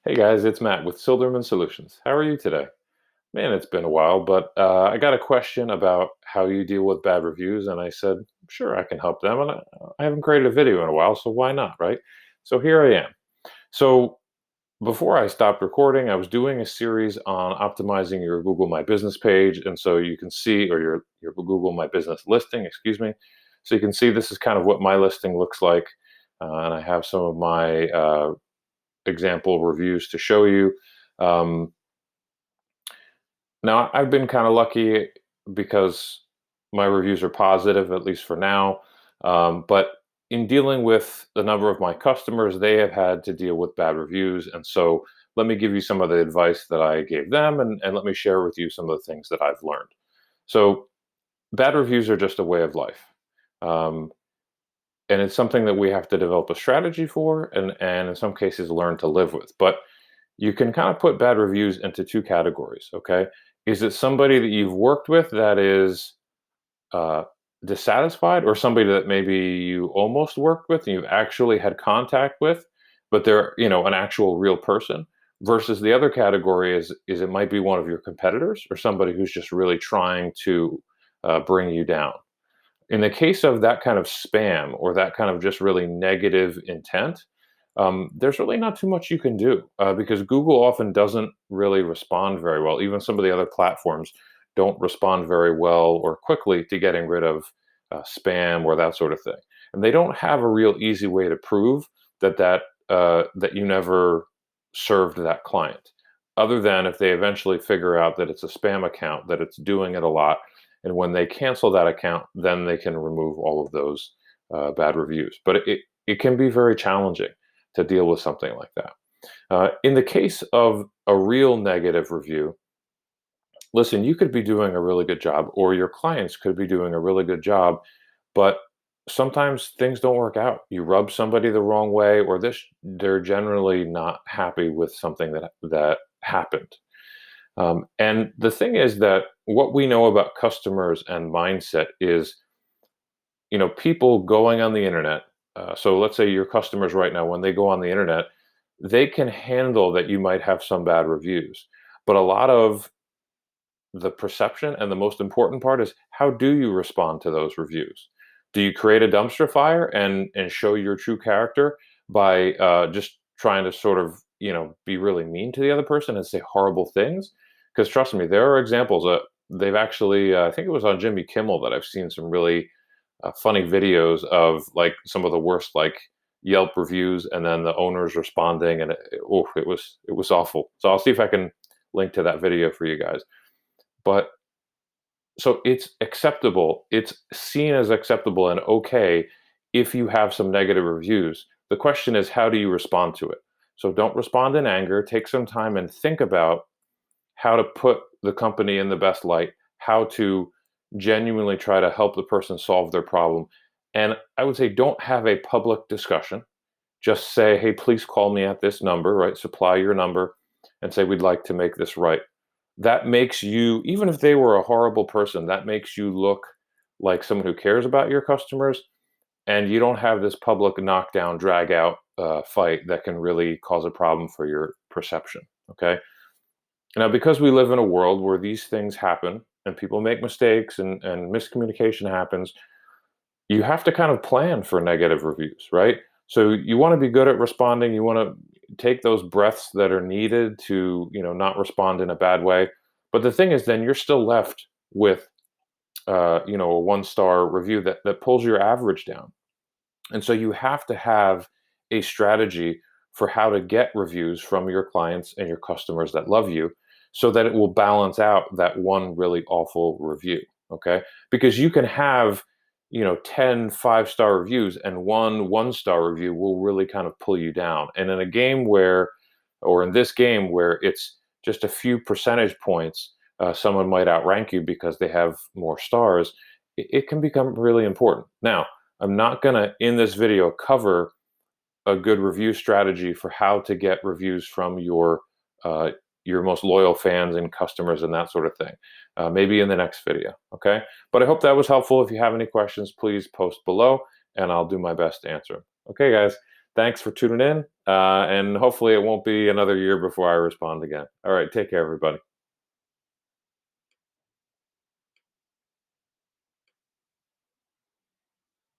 Hey guys, it's Matt with Silderman Solutions. How are you today? Man, it's been a while, but I got a question about how you deal with bad reviews, and I said, sure, I can help them. And I haven't created a video in a while, so why not, right? So here I am. So before I stopped recording, I was doing a series on optimizing your Google My Business page, and so you can see, or your Google My Business listing, excuse me. So you can see this is kind of what my listing looks like, and I have some of my example reviews to show you. Um, Now, I've been kind of lucky because my reviews are positive, at least for now. But in dealing with the number of my customers, they have had to deal with bad reviews. And so let me give you some of the advice that I gave them, and let me share with you some of the things that I've learned. So, bad reviews are just a way of life. Um, and it's something that we have to develop a strategy for, and in some cases, learn to live with. But you can kind of put bad reviews into two categories, okay? Is it somebody that you've worked with that is uh, dissatisfied, or somebody that maybe you almost worked with and you've actually had contact with, but they're an actual real person? Versus the other category is it might be one of your competitors or somebody who's just really trying to bring you down. In the case of that kind of spam or that kind of just really negative intent, there's really not too much you can do because Google often doesn't really respond very well. Even some of the other platforms don't respond very well or quickly to getting rid of spam or that sort of thing. And they don't have a real easy way to prove that you never served that client, other than if they eventually figure out that it's a spam account, that it's doing it a lot, and when they cancel that account, then they can remove all of those bad reviews. But it can be very challenging to deal with something like that. In the case of a real negative review, listen, you could be doing a really good job, or your clients could be doing a really good job, but sometimes things don't work out. You rub somebody the wrong way, or they're generally not happy with something that happened. And the thing is that what we know about customers and mindset is, people going on the internet. So let's say your customers right now, when they go on the internet, they can handle that you might have some bad reviews. But a lot of the perception and the most important part is, how do you respond to those reviews? Do you create a dumpster fire and show your true character by just trying to sort of be really mean to the other person and say horrible things? Because trust me, there are examples. They've actually, I think it was on Jimmy Kimmel that I've seen some really funny videos of like some of the worst like Yelp reviews, and then the owners responding, and it was awful. So I'll see if I can link to that video for you guys. But so it's acceptable. It's seen as acceptable and okay if you have some negative reviews. The question is, how do you respond to it? So don't respond in anger. Take some time and think about how to put the company in the best light, how to genuinely try to help the person solve their problem. And I would say, don't have a public discussion. Just say, hey, please call me at this number, right? Supply your number and say, we'd like to make this right. That makes you, even if they were a horrible person, that makes you look like someone who cares about your customers. And you don't have this public knockdown, drag out fight that can really cause a problem for your perception. Okay. Now, because we live in a world where these things happen and people make mistakes, and miscommunication happens, you have to kind of plan for negative reviews, right? So you want to be good at responding. You want to take those breaths that are needed to, not respond in a bad way. But the thing is, then you're still left with, a one-star review that pulls your average down. And so you have to have a strategy for how to get reviews from your clients and your customers that love you, so that it will balance out that one really awful review. Okay. Because you can have, 10 5-star reviews, and one-star review will really kind of pull you down. And in a game where, or in this game where it's just a few percentage points, someone might outrank you because they have more stars. It can become really important. Now, I'm not going to, in this video, cover a good review strategy for how to get reviews from your most loyal fans and customers and that sort of thing. Maybe in the next video. Okay. But I hope that was helpful. If you have any questions, please post below and I'll do my best to answer them. Okay, guys. Thanks for tuning in, and hopefully it won't be another year before I respond again. All right, take care, everybody.